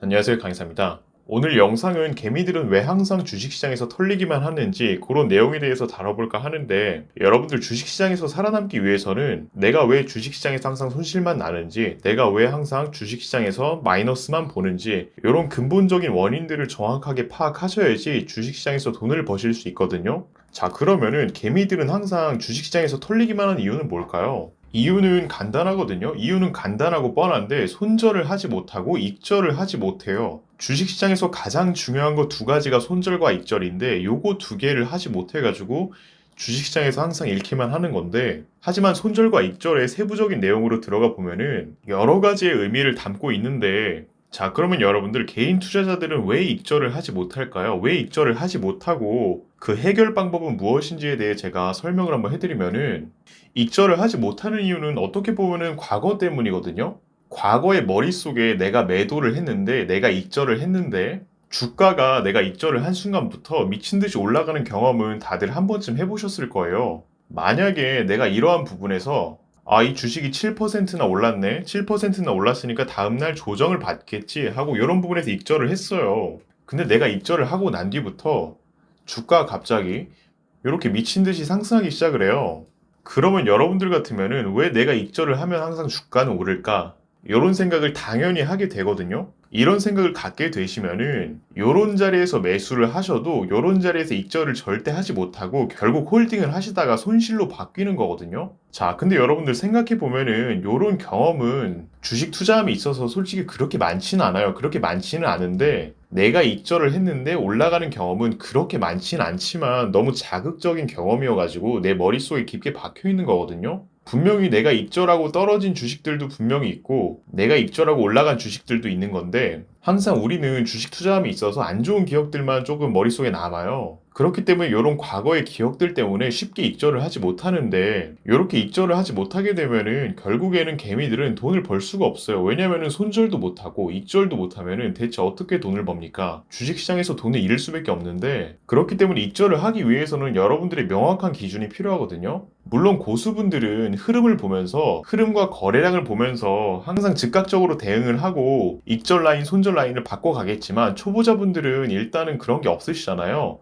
안녕하세요, 강의사입니다. 오늘 영상은 개미들은 왜 항상 주식시장에서 털리기만 하는지 그런 내용에 대해서 다뤄볼까 하는데, 여러분들 주식시장에서 살아남기 위해서는 내가 왜 주식시장에서 항상 손실만 나는지, 내가 왜 항상 주식시장에서 마이너스만 보는지 이런 근본적인 원인들을 정확하게 파악하셔야지 주식시장에서 돈을 버실 수 있거든요. 자, 그러면은 개미들은 항상 주식시장에서 털리기만 하는 이유는 뭘까요? 이유는 간단하거든요. 이유는 간단하고 뻔한데 손절을 하지 못하고 익절을 하지 못해요. 주식시장에서 가장 중요한 거 두 가지가 손절과 익절인데 요거 두 개를 하지 못해가지고 주식시장에서 항상 잃기만 하는 건데, 하지만 손절과 익절의 세부적인 내용으로 들어가 보면은 여러 가지의 의미를 담고 있는데, 자, 그러면 여러분들 개인 투자자들은 왜 익절을 하지 못할까요? 왜 익절을 하지 못하고 그 해결 방법은 무엇인지에 대해 제가 설명을 한번 해드리면은, 익절을 하지 못하는 이유는 어떻게 보면은 과거 때문이거든요. 과거의 머릿속에 내가 매도를 했는데, 내가 익절을 했는데, 주가가 내가 익절을 한 순간부터 미친 듯이 올라가는 경험은 다들 한 번쯤 해보셨을 거예요. 만약에 내가 이러한 부분에서 이 주식이 7%나 올랐네. 7%나 올랐으니까 다음날 조정을 받겠지 하고 이런 부분에서 익절을 했어요. 근데 내가 익절을 하고 난 뒤부터 주가가 갑자기 이렇게 미친 듯이 상승하기 시작을 해요. 그러면 여러분들 같으면은 왜 내가 익절을 하면 항상 주가는 오를까? 이런 생각을 당연히 하게 되거든요. 이런 생각을 갖게 되시면은 요런 자리에서 매수를 하셔도 요런 자리에서 익절을 절대 하지 못하고 결국 홀딩을 하시다가 손실로 바뀌는 거거든요. 자, 근데 여러분들 생각해 보면은 요런 경험은 주식 투자함에 있어서 솔직히 그렇게 많지는 않아요. 그렇게 많지는 않은데, 내가 익절을 했는데 올라가는 경험은 그렇게 많지는 않지만 너무 자극적인 경험이어가지고 내 머릿속에 깊게 박혀 있는 거거든요. 분명히 내가 익절하고 떨어진 주식들도 분명히 있고 내가 익절하고 올라간 주식들도 있는 건데, 항상 우리는 주식 투자함에 있어서 안 좋은 기억들만 조금 머릿속에 남아요. 그렇기 때문에 이런 과거의 기억들 때문에 쉽게 익절을 하지 못하는데, 이렇게 익절을 하지 못하게 되면은 결국에는 개미들은 돈을 벌 수가 없어요. 왜냐면은 손절도 못하고 익절도 못하면은 대체 어떻게 돈을 법니까? 주식시장에서 돈을 잃을 수밖에 없는데, 그렇기 때문에 익절을 하기 위해서는 여러분들의 명확한 기준이 필요하거든요. 물론 고수분들은 흐름을 보면서, 흐름과 거래량을 보면서 항상 즉각적으로 대응을 하고 익절 라인, 손절 라인을 바꿔가겠지만, 초보자분들은 일단은 그런 게 없으시잖아요.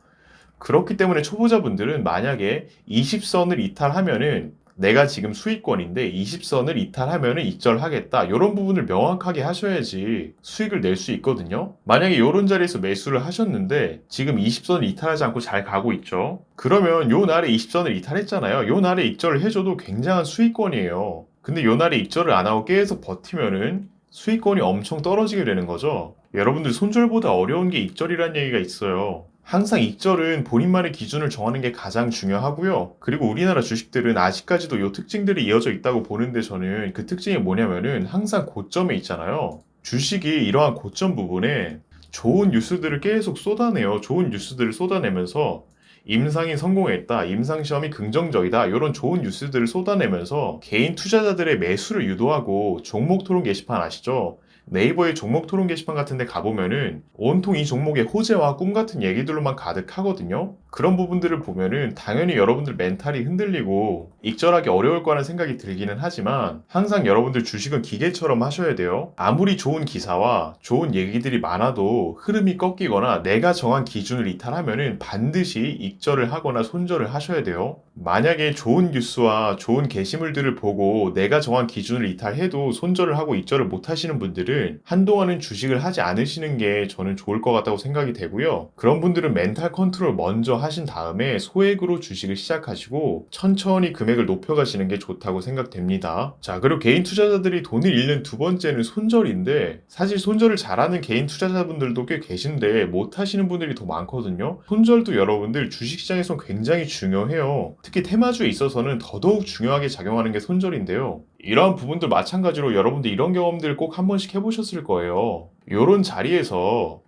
그렇기 때문에 초보자분들은 만약에 20선을 이탈하면은 내가 지금 수익권인데 20선을 이탈하면은 익절하겠다, 이런 부분을 명확하게 하셔야지 수익을 낼 수 있거든요. 만약에 이런 자리에서 매수를 하셨는데 지금 20선을 이탈하지 않고 잘 가고 있죠. 그러면 요 날에 20선을 이탈했잖아요. 요 날에 익절을 해줘도 굉장한 수익권이에요. 근데 요 날에 익절을 안 하고 계속 버티면은 수익권이 엄청 떨어지게 되는 거죠. 여러분들, 손절보다 어려운 게 익절이라는 얘기가 있어요. 항상 익절은 본인만의 기준을 정하는 게 가장 중요하고요. 그리고 우리나라 주식들은 아직까지도 이 특징들이 이어져 있다고 보는데, 저는 그 특징이 뭐냐면은 항상 고점에 있잖아요. 주식이 이러한 고점 부분에 좋은 뉴스들을 계속 쏟아내요. 좋은 뉴스들을 쏟아내면서 임상이 성공했다, 임상 시험이 긍정적이다, 이런 좋은 뉴스들을 쏟아내면서 개인 투자자들의 매수를 유도하고, 종목 토론 게시판 아시죠? 네이버의 종목 토론 게시판 같은 데 가보면은 온통 이 종목의 호재와 꿈 같은 얘기들로만 가득하거든요. 그런 부분들을 보면은 당연히 여러분들 멘탈이 흔들리고 익절하기 어려울 거라는 생각이 들기는 하지만, 항상 여러분들 주식은 기계처럼 하셔야 돼요. 아무리 좋은 기사와 좋은 얘기들이 많아도 흐름이 꺾이거나 내가 정한 기준을 이탈하면은 반드시 익절을 하거나 손절을 하셔야 돼요. 만약에 좋은 뉴스와 좋은 게시물들을 보고 내가 정한 기준을 이탈해도 손절을 하고 익절을 못 하시는 분들은 한동안은 주식을 하지 않으시는 게 저는 좋을 것 같다고 생각이 되고요. 그런 분들은 멘탈 컨트롤 먼저 하신 다음에 소액으로 주식을 시작하시고 천천히 금액을 높여가시는 게 좋다고 생각됩니다. 자, 그리고 개인 투자자들이 돈을 잃는 두 번째는 손절인데, 사실 손절을 잘하는 개인 투자자분들도 꽤 계신데 못 하시는 분들이 더 많거든요. 손절도 여러분들 주식시장에선 굉장히 중요해요. 특히 테마주에 있어서는 더더욱 중요하게 작용하는 게 손절인데요. 이러한 부분들 마찬가지로 여러분들 이런 경험들 꼭 한 번씩 해보셨을 거예요. 요런 자리에서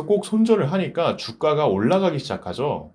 꼭 손절을 하니까 주가가 올라가기 시작하죠.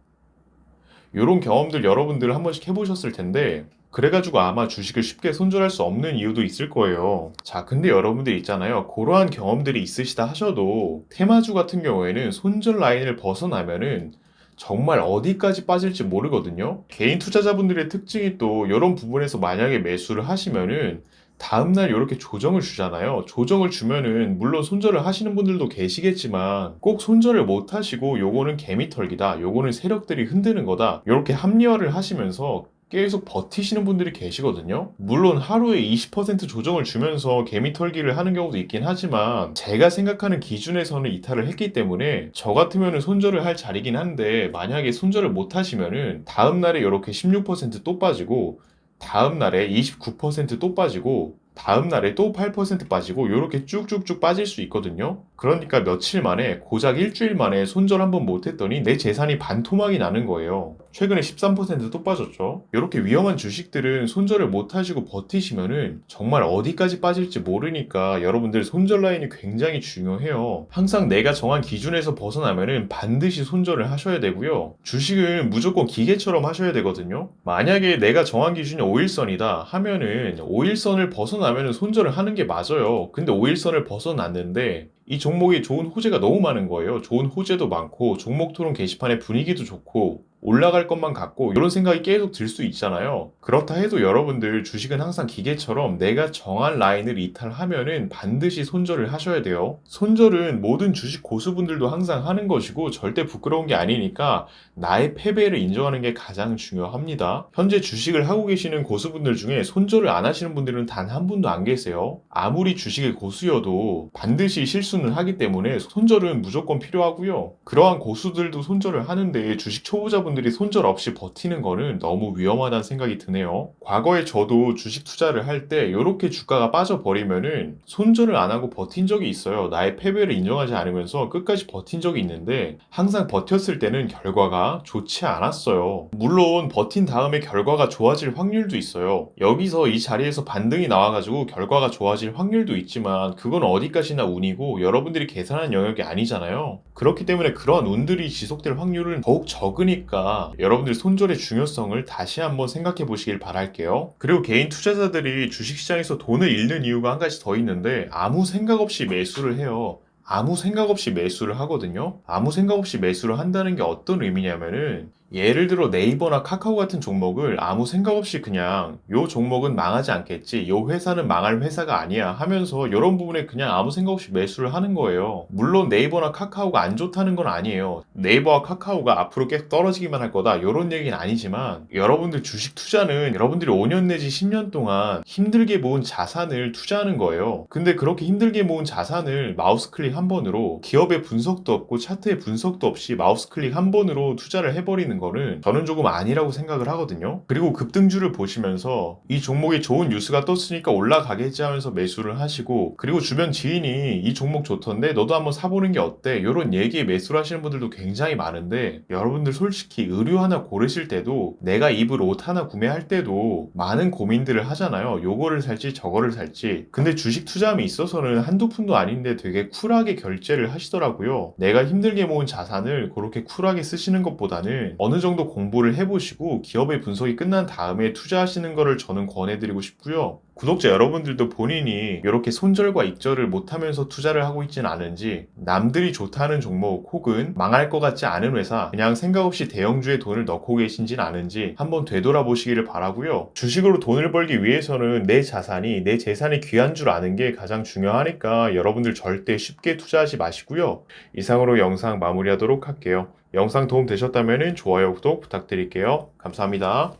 요런 경험들 여러분들 한 번씩 해보셨을 텐데, 그래가지고 아마 주식을 쉽게 손절할 수 없는 이유도 있을 거예요. 자, 근데 여러분들 있잖아요. 그러한 경험들이 있으시다 하셔도 테마주 같은 경우에는 손절 라인을 벗어나면은 정말 어디까지 빠질지 모르거든요. 개인 투자자분들의 특징이 또 이런 부분에서 만약에 매수를 하시면은 다음날 이렇게 조정을 주잖아요. 조정을 주면은 물론 손절을 하시는 분들도 계시겠지만 꼭 손절을 못 하시고 요거는 개미털기다, 요거는 세력들이 흔드는 거다, 이렇게 합리화를 하시면서 계속 버티시는 분들이 계시거든요. 물론 하루에 20% 조정을 주면서 개미털기를 하는 경우도 있긴 하지만 제가 생각하는 기준에서는 이탈을 했기 때문에 저 같으면 손절을 할 자리긴 한데, 만약에 손절을 못 하시면은 다음날에 이렇게 16%또 빠지고 다음날에 29%또 빠지고 다음날에 또 8% 빠지고 이렇게 쭉쭉쭉 빠질 수 있거든요. 그러니까 며칠 만에, 고작 일주일 만에 손절 한번 못했더니 내 재산이 반토막이 나는 거예요. 최근에 13%또 빠졌죠. 이렇게 위험한 주식들은 손절을 못 하시고 버티시면은 정말 어디까지 빠질지 모르니까 여러분들 손절 라인이 굉장히 중요해요. 항상 내가 정한 기준에서 벗어나면은 반드시 손절을 하셔야 되고요. 주식은 무조건 기계처럼 하셔야 되거든요. 만약에 내가 정한 기준이 5일선이다 하면은 5일선을 벗어나면은 손절을 하는 게 맞아요. 근데 5일선을 벗어났는데 이 종목이 좋은 호재가 너무 많은 거예요. 좋은 호재도 많고 종목 토론 게시판의 분위기도 좋고 올라갈 것만 같고 이런 생각이 계속 들 수 있잖아요. 그렇다 해도 여러분들 주식은 항상 기계처럼 내가 정한 라인을 이탈하면은 반드시 손절을 하셔야 돼요. 손절은 모든 주식 고수분들도 항상 하는 것이고 절대 부끄러운 게 아니니까 나의 패배를 인정하는 게 가장 중요합니다. 현재 주식을 하고 계시는 고수분들 중에 손절을 안 하시는 분들은 단 한 분도 안 계세요. 아무리 주식의 고수여도 반드시 실수는 하기 때문에 손절은 무조건 필요하고요. 그러한 고수들도 손절을 하는데 주식 초보자분들이 손절 없이 버티는 거는 너무 위험하다는 생각이 드네요. 과거에 저도 주식 투자를 할 때 이렇게 주가가 빠져버리면은 손절을 안 하고 버틴 적이 있어요. 나의 패배를 인정하지 않으면서 끝까지 버틴 적이 있는데 항상 버텼을 때는 결과가 좋지 않았어요. 물론 버틴 다음에 결과가 좋아질 확률도 있어요. 여기서 이 자리에서 반등이 나와가지고 결과가 좋아질 확률도 있지만 그건 어디까지나 운이고 여러분들이 계산한 영역이 아니잖아요. 그렇기 때문에 그러한 운들이 지속될 확률은 더욱 적으니까 여러분들 손절의 중요성을 다시 한번 생각해 보시길 바랄게요. 그리고 개인 투자자들이 주식시장에서 돈을 잃는 이유가 한 가지 더 있는데, 아무 생각 없이 매수를 해요. 아무 생각 없이 매수를 하거든요. 아무 생각 없이 매수를 한다는 게 어떤 의미냐면은, 예를 들어 네이버나 카카오 같은 종목을 아무 생각 없이 그냥 요 종목은 망하지 않겠지, 요 회사는 망할 회사가 아니야 하면서 이런 부분에 그냥 아무 생각 없이 매수를 하는 거예요. 물론 네이버나 카카오가 안 좋다는 건 아니에요. 네이버와 카카오가 앞으로 계속 떨어지기만 할 거다 이런 얘기는 아니지만, 여러분들 주식 투자는 여러분들이 5년 내지 10년 동안 힘들게 모은 자산을 투자하는 거예요. 근데 그렇게 힘들게 모은 자산을 마우스 클릭 한 번으로, 기업의 분석도 없고 차트의 분석도 없이 마우스 클릭 한 번으로 투자를 해버리는 거는 저는 조금 아니라고 생각을 하거든요. 그리고 급등주를 보시면서 이 종목에 좋은 뉴스가 떴으니까 올라가겠지 하면서 매수를 하시고, 그리고 주변 지인이 이 종목 좋던데 너도 한번 사보는 게 어때, 이런 얘기에 매수를 하시는 분들도 굉장히 많은데, 여러분들 솔직히 의류 하나 고르실 때도, 내가 입을 옷 하나 구매할 때도 많은 고민들을 하잖아요. 요거를 살지 저거를 살지. 근데 주식 투자함에 있어서는 한두 푼도 아닌데 되게 쿨하게 결제를 하시더라고요. 내가 힘들게 모은 자산을 그렇게 쿨하게 쓰시는 것보다는 어느 정도 공부를 해보시고 기업의 분석이 끝난 다음에 투자하시는 거를 저는 권해드리고 싶고요. 구독자 여러분들도 본인이 이렇게 손절과 익절을 못하면서 투자를 하고 있지는 않은지, 남들이 좋다는 종목 혹은 망할 것 같지 않은 회사 그냥 생각 없이 대형주에 돈을 넣고 계신지는 않은지 한번 되돌아보시기를 바라고요. 주식으로 돈을 벌기 위해서는 내 자산이, 내 재산이 귀한 줄 아는 게 가장 중요하니까 여러분들 절대 쉽게 투자하지 마시고요. 이상으로 영상 마무리하도록 할게요. 영상 도움 되셨다면 좋아요, 구독 부탁드릴게요. 감사합니다.